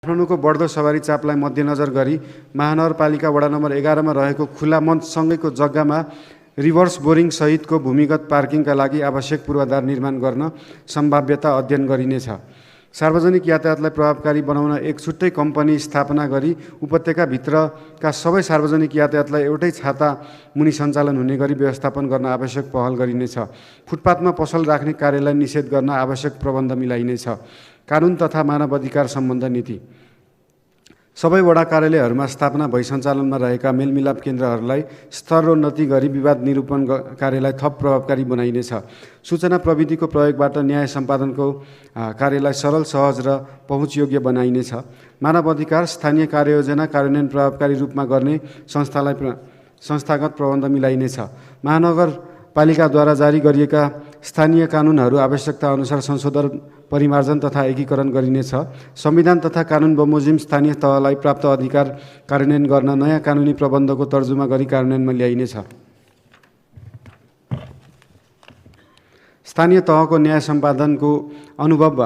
काठमाडौँको बढ्दो सवारी चापलाई मध्यनजर गरी महानगरपालिका वडा नम्बर 11 मा रहेको खुला मञ्चसँगैको जग्गामा रिभर्स बोरिङ सहितको भूमिगत पार्किङका लागि आवश्यक पूर्वाधार निर्माण गर्न सम्भाव्यता अध्ययन गरिनेछ। सार्वजनिक यातायातलाई प्रभावकारी बनाउन एक छुट्टै कम्पनी स्थापना गरी उपत्यकाभित्रका सबै सार्वजनिक यातायातलाई एउटै छाता मुनि सञ्चालन हुने गरी व्यवस्थापन गर्न आवश्यक पहल गरिनेछ। फुटपाथमा पसल राख्ने कार्यलाई निषेध गर्न आवश्यक प्रबन्ध मिलाइनेछ। कानुन तथा मानव अधिकार सम्बन्ध नीति सबै वडा कार्यालयहरूमा स्थापना भई सञ्चालनमा रहेका मेलमिलाप केन्द्रहरूलाई स्तरोन्नति गरी विवाद निरूपण कार्यलाई थप प्रभावकारी बनाइनेछ। सूचना प्रविधिको प्रयोगबाट न्याय सम्पादनको कार्यलाई सरल, सहज र पहुँचयोग्य बनाइनेछ। मानव अधिकार स्थानीय कार्ययोजना कार्यान्वयन प्रभावकारी रूपमा गर्ने संस्थागत प्रबन्ध मिलाइनेछ। महानगरपालिकाद्वारा जारी गरिएका स्थानीय कानुनहरू आवश्यकता अनुसार संशोधन, परिमार्जन तथा एकीकरण गरिनेछ। संविधान तथा कानुन बमोजिम स्थानीय तहलाई प्राप्त अधिकार कार्यान्वयन गर्न नयाँ कानुनी प्रबन्धको तर्जुमा गरी कार्यान्वयनमा ल्याइनेछ। स्थानीय तहको न्याय सम्पादनको अनुभव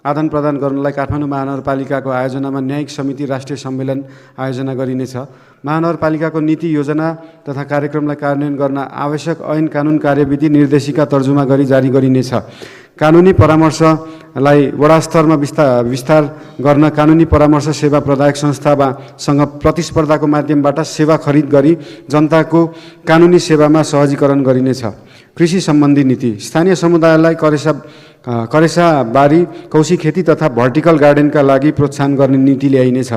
आदान प्रदान गर्नलाई काठमाडौँ महानगरपालिकाको आयोजनामा न्यायिक समिति राष्ट्रिय सम्मेलन आयोजना गरिनेछ। महानगरपालिकाको नीति, योजना तथा कार्यक्रमलाई कार्यान्वयन गर्न आवश्यक ऐन, कानुन, कार्यविधि, निर्देशिका तर्जुमा गरी जारी गरिनेछ। कानुनी परामर्शलाई वडा स्तरमा विस्तार गर्न कानुनी परामर्श सेवा प्रदायक संस्थासँग प्रतिस्पर्धाको माध्यमबाट सेवा खरिद गरी जनताको कानुनी सेवामा सहजीकरण गरिनेछ। कृषि सम्बन्धी नीति स्थानीय समुदायलाई करेसाबारी, कौशी खेती तथा भर्टिकल गार्डनका लागि प्रोत्साहन गर्ने नीति ल्याइनेछ।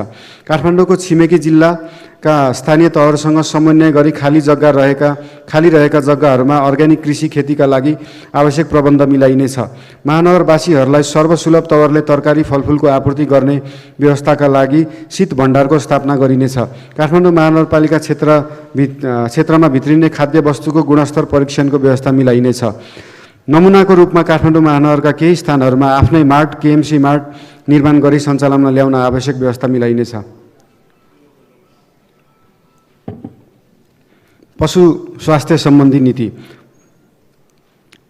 काठमाडौँको छिमेकी जिल्लाका स्थानीय तहहरूसँग समन्वय गरी खाली रहेका जग्गाहरूमा अर्ग्यानिक कृषि खेतीका लागि आवश्यक प्रबन्ध मिलाइनेछ। महानगरवासीहरूलाई सर्वसुलभ तवरले तरकारी, फलफुलको आपूर्ति गर्ने व्यवस्थाका लागि शीत भण्डारको स्थापना गरिनेछ। काठमाडौँ महानगरपालिका क्षेत्रमा भित्रिने खाद्य वस्तुको गुणस्तर परीक्षणको व्यवस्था मिलाइनेछ। नमुनाको रूपमा काठमाडौँ महानगरका केही स्थानहरूमा आफ्नै मार्ट, केएमसी मार्ट निर्माण गरी सञ्चालनमा ल्याउन आवश्यक व्यवस्था मिलाइनेछ। पशु स्वास्थ्य सम्बन्धी नीति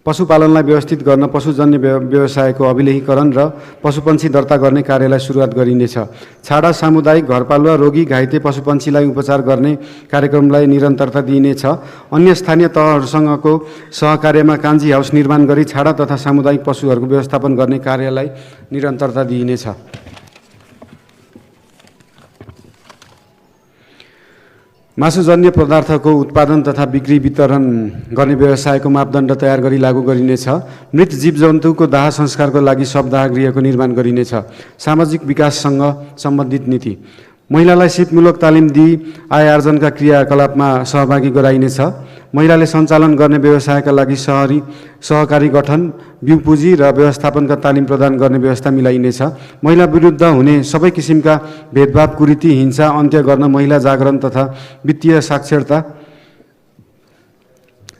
पशुपालनलाई व्यवस्थित गर्न पशुजन्य व्यवसायको अभिलेखीकरण र पशुपन्छी दर्ता गर्ने कार्यलाई सुरुवात गरिनेछ। छाडा सामुदायिक घरपालुवा रोगी घाइते पशुपन्छीलाई उपचार गर्ने कार्यक्रमलाई निरन्तरता दिइनेछ। अन्य स्थानीय तहहरूसँगको सहकार्यमा कान्जी हाउस निर्माण गरी छाडा तथा सामुदायिक पशुहरूको व्यवस्थापन गर्ने कार्यलाई निरन्तरता दिइनेछ। मासुजन्य पदार्थको उत्पादन तथा बिक्री वितरण गर्ने व्यवसायको मापदण्ड तयार गरी लागू गरिनेछ। मृत जीवजन्तुको दाह संस्कारको लागि शवदाह गृहको निर्माण गरिनेछ। सामाजिक विकाससँग सम्बन्धित नीति महिलालाई सिपमूलक तालिम दिई आय आर्जनका क्रियाकलापमा सहभागी गराइनेछ। महिलाले सञ्चालन गर्ने व्यवसायका लागि सहकारी गठन, बिउ पुँजी र व्यवस्थापनका तालिम प्रदान गर्ने व्यवस्था मिलाइनेछ। महिला विरुद्ध हुने सबै किसिमका भेदभाव, कुरीति, हिंसा अन्त्य गर्न महिला जागरण तथा वित्तीय साक्षरता,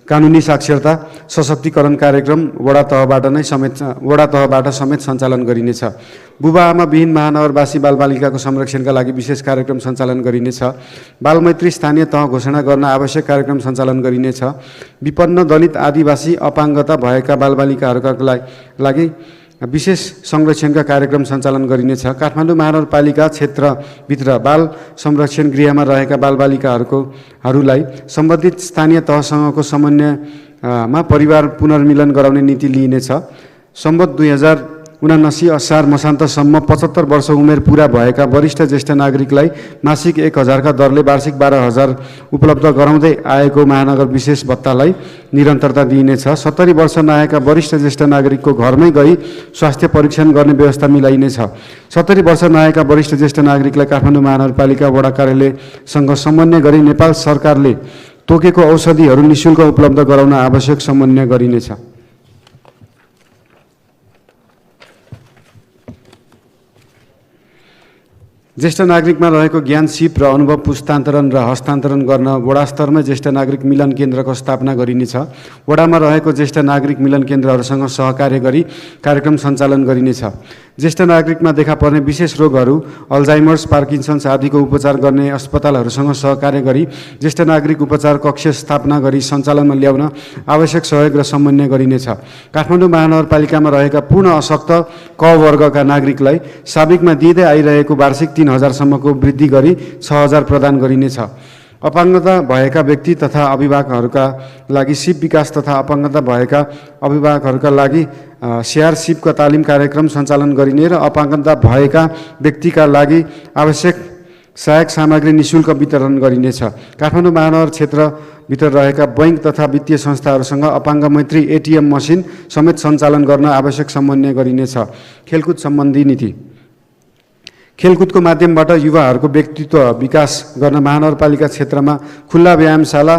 कानुनी साक्षरता, सशक्तिकरण कार्यक्रम वडा तहबाट समेत सञ्चालन गरिनेछ। बुबा आमा विहीन महानगरवासी बालबालिकाको संरक्षणका लागि विशेष कार्यक्रम सञ्चालन गरिनेछ। बालमैत्री स्थानीय तह घोषणा गर्न आवश्यक कार्यक्रम सञ्चालन गरिनेछ। विपन्न, दलित, आदिवासी, अपाङ्गता भएका बालबालिकाहरूका लागि विशेष संरक्षणका कार्यक्रम सञ्चालन गरिनेछ। काठमाडौँ महानगरपालिका क्षेत्रभित्र बाल संरक्षण गृहमा रहेका बालबालिकाहरूलाई सम्बन्धित स्थानीय तहसँगको समन्वयमा परिवार पुनर्मिलन गराउने नीति लिइनेछ। सम्बत 2079 असार मसान्तसम्म 75 वर्ष उमेर पुरा भएका वरिष्ठ ज्येष्ठ नागरिकलाई मासिक 1000 का दरले वार्षिक 12,000 उपलब्ध गराउँदै आएको महानगर विशेष भत्तालाई निरन्तरता दिइनेछ। 70 वर्ष नआएका वरिष्ठ ज्येष्ठ नागरिकको घरमै गई स्वास्थ्य परीक्षण गर्ने व्यवस्था मिलाइनेछ। 70 वर्ष नआएका वरिष्ठ ज्येष्ठ नागरिकलाई काठमाडौँ महानगरपालिका वडा कार्यालयसँग समन्वय गरी नेपाल सरकारले तोकेको औषधिहरू निःशुल्क उपलब्ध गराउन आवश्यक समन्वय गरिनेछ। ज्येष्ठ नागरिकमा रहेको ज्ञान सिप र अनुभव पुस्तान्तरण र हस्तान्तरण गर्न वडा स्तरमै ज्येष्ठ नागरिक मिलन केन्द्रको स्थापना गरिनेछ। वडामा रहेको ज्येष्ठ नागरिक मिलन केन्द्रहरूसँग सहकार्य गरी कार्यक्रम सञ्चालन गरिनेछ। ज्येष्ठ नागरिकमा देखा पर्ने विशेष रोगहरू, अल्जाइमर्स, पार्किन्सन्स आदिको उपचार गर्ने अस्पतालहरूसँग सहकार्य गरी ज्येष्ठ नागरिक उपचार कक्ष स्थापना गरी सञ्चालनमा ल्याउन आवश्यक सहयोग र समन्वय गरिनेछ। काठमाडौँ महानगरपालिकामा रहेका पूर्ण अशक्त क वर्गका नागरिकलाई साबिकमा दिँदै आइरहेको वार्षिक 3,000 सम्मको वृद्धि गरी 6,000 प्रदान गरिनेछ। अपाङ्गता भएका व्यक्ति तथा अभिभावकहरूका लागि सिप विकास तथा अपाङ्गता भएका अभिभावकहरूका लागि स्याहार सिपका तालिम कार्यक्रम सञ्चालन गरिने र अपाङ्गता भएका व्यक्तिका लागि आवश्यक सहायक सामग्री निःशुल्क वितरण गरिनेछ। काठमाडौँ महानगर क्षेत्रभित्र रहेका बैंक तथा वित्तीय संस्थाहरूसँग अपाङ्ग मैत्री एटिएम मसिन समेत सञ्चालन गर्न आवश्यक समन्वय गरिनेछ। खेलकुद सम्बन्धी नीति। खेलकुदको माध्यमबाट युवाहरूको व्यक्तित्व विकास गर्न महानगरपालिका क्षेत्रमा खुल्ला व्यायामशाला,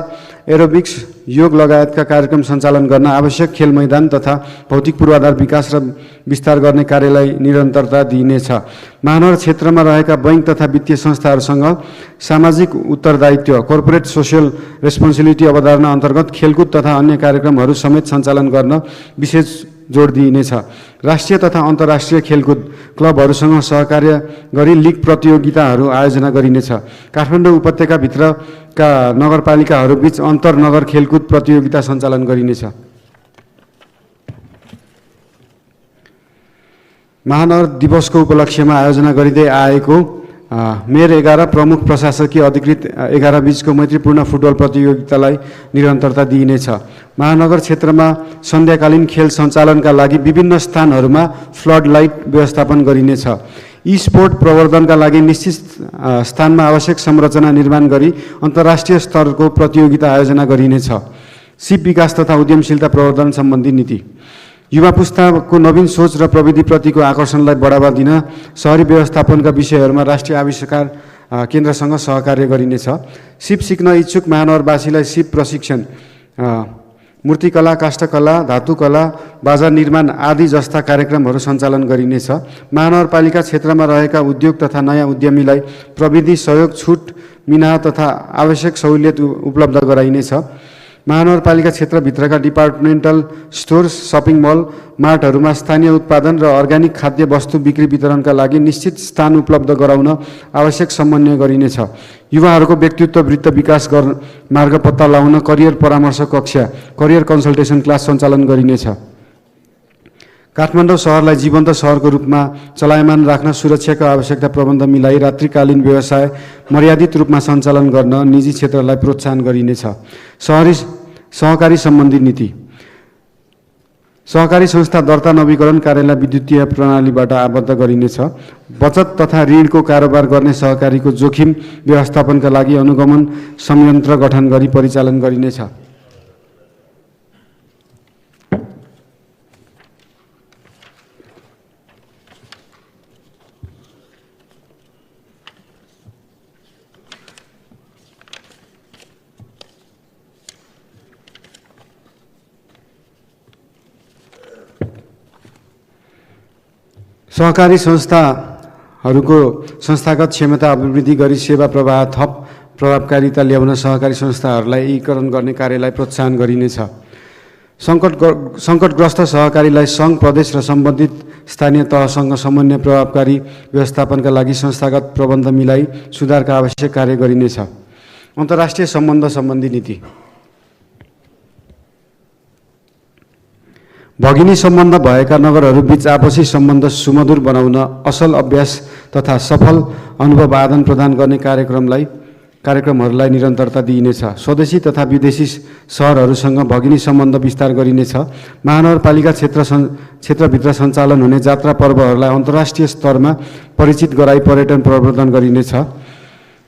एरोबिक्स, योग लगायतका कार्यक्रम सञ्चालन गर्न आवश्यक खेल मैदान तथा भौतिक पूर्वाधार विकास र विस्तार गर्ने कार्यलाई निरन्तरता दिइनेछ। महानगर क्षेत्रमा रहेका बैंक तथा वित्तीय संस्थाहरूसँग सामाजिक उत्तरदायित्व, कर्पोरेट सोसियल रेस्पोन्सिबिलिटी अवधारणा अन्तर्गत खेलकुद तथा अन्य कार्यक्रमहरू समेत सञ्चालन गर्न विशेष जोड दिइनेछ। राष्ट्रिय तथा अन्तर्राष्ट्रिय खेलकुद क्लबहरूसँग सहकार्य गरी लिग प्रतियोगिताहरू आयोजना गरिनेछ। काठमाडौँ उपत्यकाभित्रका नगरपालिकाहरूबीच अन्तर्नगर खेलकुद प्रतियोगिता सञ्चालन गरिनेछ। महानगर दिवसको उपलक्ष्यमा आयोजना गरिँदै आएको मेयर 11 प्रमुख प्रशासकीय अधिकृत 11 बीचको मैत्रीपूर्ण फुटबल प्रतियोगितालाई निरन्तरता दिइनेछ। महानगर क्षेत्रमा सन्ध्याकालीन खेल सञ्चालनका लागि विभिन्न स्थानहरूमा फ्लड लाइट व्यवस्थापन गरिनेछ। ई स्पोर्ट प्रवर्धनका लागि निश्चित स्थानमा आवश्यक संरचना निर्माण गरी अन्तर्राष्ट्रिय स्तरको प्रतियोगिता आयोजना गरिनेछ। सिप विकास तथा उद्यमशीलता प्रवर्धन सम्बन्धी नीति। युवा पुस्ताको नवीन सोच र प्रविधिप्रतिको आकर्षणलाई बढावा दिन शहरी व्यवस्थापनका विषयहरूमा राष्ट्रिय आविष्कार केन्द्रसँग सहकार्य गरिनेछ। सिप सिक्न इच्छुक महानगरवासीलाई सिप प्रशिक्षण, मूर्तिकला, काष्ठकला, धातुकला, बाजा निर्माण आदि जस्ता कार्यक्रमहरू सञ्चालन गरिनेछ। महानगरपालिका क्षेत्रमा रहेका उद्योग तथा नयाँ उद्यमीलाई प्रविधि सहयोग, छुट, मिनाह तथा आवश्यक सहुलियत उपलब्ध गराइनेछ। महानगरपालिका क्षेत्रभित्रका डिपार्टमेन्टल स्टोर, सपिङ मल, मार्टहरूमा स्थानीय उत्पादन र अर्ग्यानिक खाद्य वस्तु बिक्री वितरणका लागि निश्चित स्थान उपलब्ध गराउन आवश्यक समन्वय गरिनेछ। युवाहरूको व्यक्तित्व वृत्त विकास मार्ग पत्ता लगाउन करियर परामर्श कक्षा, करियर कन्सल्टेसन क्लास सञ्चालन गरिनेछ। काठमाडौँ शहरलाई जीवन्त सहरको रूपमा चलायमान राख्न सुरक्षाको आवश्यकता प्रबन्ध मिलाई रात्रिकालीन व्यवसाय मर्यादित रूपमा सञ्चालन गर्न निजी क्षेत्रलाई प्रोत्साहन गरिनेछ। सहकारी सम्बन्धी नीति। सहकारी संस्था दर्ता नवीकरण कार्यालय विद्युतीय प्रणालीबाट आबद्ध गरिनेछ। बचत तथा ऋणको कारोबार गर्ने सहकारीको जोखिम व्यवस्थापनका लागि अनुगमन संयन्त्र गठन गरी परिचालन गरिनेछ। सहकारी संस्थाहरूको संस्थागत क्षमता अभिवृद्धि गरी सेवा प्रवाह थप प्रभावकारिता ल्याउन सहकारी संस्थाहरूलाई एकीकरण गर्ने कार्यलाई प्रोत्साहन गरिनेछ। सङ्कटग्रस्त सहकारीलाई सङ्घ, प्रदेश र सम्बन्धित स्थानीय तहसँग समन्वय प्रभावकारी व्यवस्थापनका लागि संस्थागत प्रबन्ध मिलाई सुधारका आवश्यक कार्य गरिनेछ। अन्तर्राष्ट्रिय सम्बन्ध सम्बन्धी नीति। भगिनी सम्बन्ध भएका नगरहरूबीच आपसी सम्बन्ध सुमधुर बनाउन असल अभ्यास तथा सफल अनुभव आदान प्रदान गर्ने कार्यक्रमहरूलाई निरन्तरता दिइनेछ। स्वदेशी तथा विदेशी सहरहरूसँग भगिनी सम्बन्ध विस्तार गरिनेछ। महानगरपालिका क्षेत्रभित्र सञ्चालन हुने जात्रा पर्वहरूलाई अन्तर्राष्ट्रिय स्तरमा परिचित गराई पर्यटन प्रवर्धन गरिनेछ।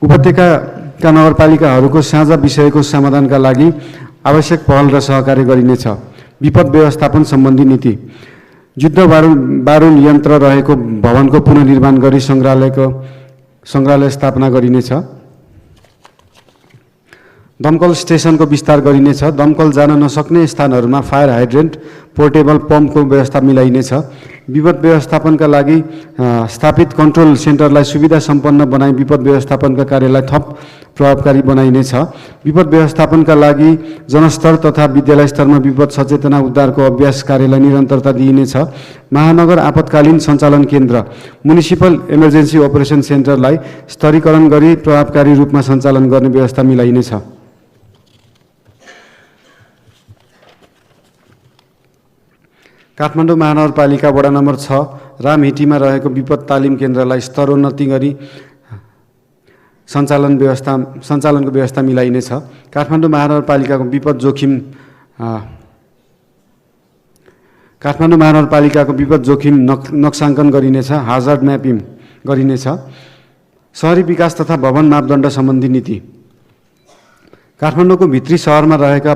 उपत्यकाका नगरपालिकाहरूको साझा विषयको समाधानका लागि आवश्यक पहल र सहकार्य गरिनेछ। विपद व्यवस्थापन सम्बन्धी नीति। युद्ध बारुद यन्त्र रहेको भवनको पुनर्निर्माण गरी सङ्ग्रहालय स्थापना गरिनेछ। दमकल स्टेसनको विस्तार गरिनेछ। दमकल जान नसक्ने स्थानहरूमा फायर हाइड्रेन्ट, पोर्टेबल पम्पको व्यवस्था मिलाइनेछ। विपद व्यवस्थापनका लागि स्थापित कन्ट्रोल सेन्टरलाई सुविधा सम्पन्न बनाई विपद व्यवस्थापनका कार्यलाई थप प्रभावकारी बनाइनेछ। विपद व्यवस्थापनका लागि जनस्तर तथा विद्यालय स्तरमा विपद सचेतना उद्धारको अभ्यास कार्यलाई निरन्तरता दिइनेछ। महानगर आपतकालीन सञ्चालन केन्द्र म्युनिसिपल इमर्जेन्सी अपरेसन सेन्टरलाई स्तरीकरण गरी प्रभावकारी रूपमा सञ्चालन गर्ने व्यवस्था मिलाइनेछ। काठमाडौँ महानगरपालिका वडा नम्बर 6 रामहिटीमा रहेको विपद तालिम केन्द्रलाई स्तरोन्नति गरी सञ्चालनको व्यवस्था मिलाइनेछ। काठमाडौँ महानगरपालिकाको विपद जोखिम नक्साङ्कन गरिनेछ। हाजर्ड म्यापिङ गरिनेछ। शहरी विकास तथा भवन मापदण्ड सम्बन्धी नीति काठमाडौँको भित्री शहरमा रहेका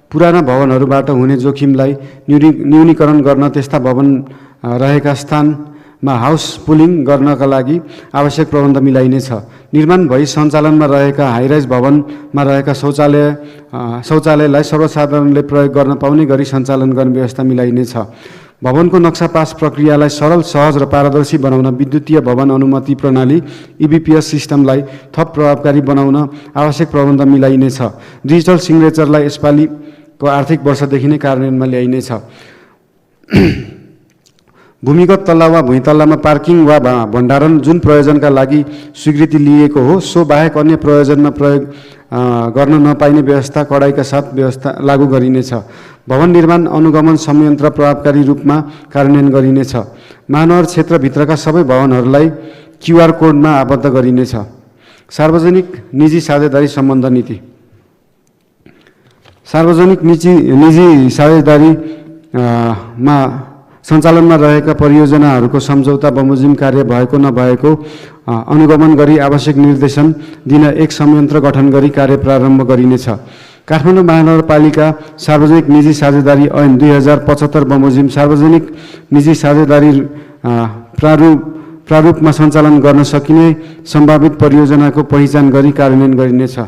पुराना भवनहरूबाट हुने जोखिमलाई न्यूनीकरण गर्न त्यस्ता भवन रहेका स्थानमा हाउस पुलिङ गर्नका लागि आवश्यक प्रबन्ध मिलाइनेछ। निर्माण भई सञ्चालनमा रहेका हाइराइज भवनमा रहेका शौचालयलाई सर्वसाधारणले प्रयोग गर्न पाउने गरी सञ्चालन गर्ने व्यवस्था मिलाइनेछ। भवनको नक्सा पास प्रक्रियालाई सरल, सहज र पारदर्शी बनाउन विद्युतीय भवन अनुमति प्रणाली EBPS सिस्टमलाई थप प्रभावकारी बनाउन आवश्यक प्रबन्ध मिलाइनेछ। डिजिटल सिग्नेचरलाई यसपालिको आर्थिक वर्षदेखि नै कार्यान्वयनमा ल्याइनेछ। भूमिगत तल्ला वा भुइँतल्लामा पार्किङ वा भण्डारण जुन प्रयोजनका लागि स्वीकृति लिएको हो सो बाहेक अन्य प्रयोजनमा प्रयोग गर्न नपाइने व्यवस्था कडाइका साथ व्यवस्था लागू गरिनेछ। भवन निर्माण अनुगमन संयन्त्र प्रभावकारी रूपमा कार्यान्वयन गरिनेछ। महानगर क्षेत्रभित्रका सबै भवनहरूलाई QR कोडमा आबद्ध गरिनेछ। सार्वजनिक निजी साझेदारी सम्बन्ध नीति सार्वजनिक निजी साझेदारीमा सञ्चालनमा रहेका परियोजनाहरूको सम्झौता बमोजिम कार्य भएको नभएको अनुगमन गरी आवश्यक निर्देशन दिन एक संयन्त्र गठन गरी कार्य प्रारम्भ गरिनेछ। काठमाडौँ महानगरपालिका सार्वजनिक निजी साझेदारी ऐन 2075 बमोजिम सार्वजनिक निजी साझेदारी प्रारूपमा सञ्चालन गर्न सकिने सम्भावित परियोजनाको पहिचान गरी कार्यान्वयन गरिनेछ।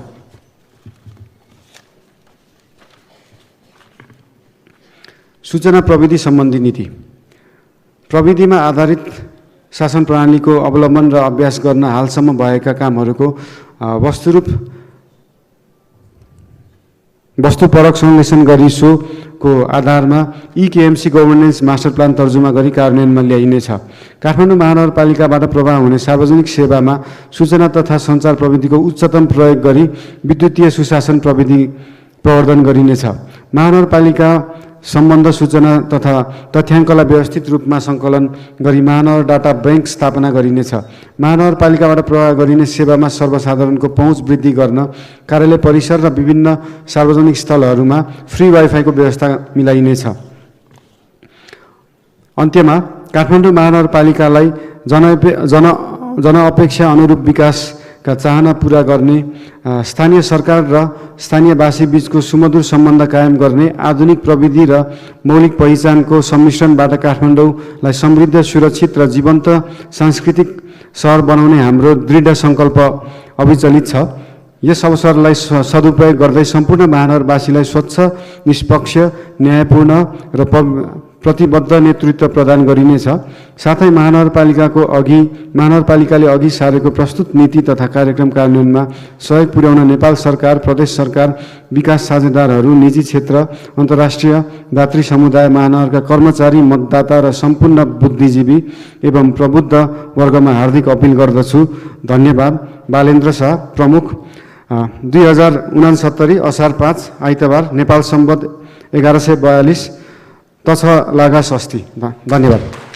सूचना प्रविधि सम्बन्धी नीति प्रविधिमा आधारित शासन प्रणालीको अवलम्बन र अभ्यास गर्न हालसम्म भएका कामहरूको वस्तुपरक संश्लेषण गरी सोको आधारमा EKMC गभर्नेन्स मास्टर प्लान तर्जुमा गरी कार्यान्वयनमा ल्याइनेछ। काठमाडौँ महानगरपालिकाबाट प्रवाह हुने सार्वजनिक सेवामा सूचना तथा सञ्चार प्रविधिको उच्चतम प्रयोग गरी विद्युतीय सुशासन प्रविधि प्रवर्धन गरिनेछ। महानगरपालिका सम्बन्ध सूचना तथा तथ्याङ्कलाई व्यवस्थित रूपमा सङ्कलन गरी महानगर डाटा बैंक स्थापना गरिनेछ। महानगरपालिकाबाट प्रवाह गरिने सेवामा सर्वसाधारणको पहुँच वृद्धि गर्न कार्यालय परिसर र विभिन्न सार्वजनिक स्थलहरूमा फ्री वाइफाईको व्यवस्था मिलाइनेछ। अन्त्यमा काठमाडौँ महानगरपालिकालाई जनअपेक्षा अनुरूप विकासका चाहना पूरा गर्ने, स्थानीय सरकार र स्थानीयवासी बीचको सुमधुर सम्बन्ध कायम गर्ने, आधुनिक प्रविधि र मौलिक पहिचानको सम्मिश्रणबाट काठमाडौँलाई समृद्ध, सुरक्षित र जीवन्त सांस्कृतिक सहर बनाउने हाम्रो दृढ सङ्कल्प अविचलित छ। यस अवसरलाई सदुपयोग गर्दै सम्पूर्ण महानगरवासीलाई स्वच्छ, निष्पक्ष, न्यायपूर्ण र प्रतिबद्ध नेतृत्व प्रदान गरिनेछ। साथै महानगरपालिकाले अघि सारेको प्रस्तुत नीति तथा कार्यक्रम कार्यान्वयनमा सहयोग पुर्याउन नेपाल सरकार, प्रदेश सरकार, विकास साझेदारहरू, निजी क्षेत्र, अन्तर्राष्ट्रिय दात्री समुदाय, महानगरका कर्मचारी, मतदाता र सम्पूर्ण बुद्धिजीवी एवं प्रबुद्ध वर्गमा हार्दिक अपील गर्दछु। धन्यवाद। बालेन्द्र शाह, प्रमुख, 2069 असार 5 आइतबार, नेपाल सम्वत 1142 तछ लागा षष्ठी। धन्यवाद।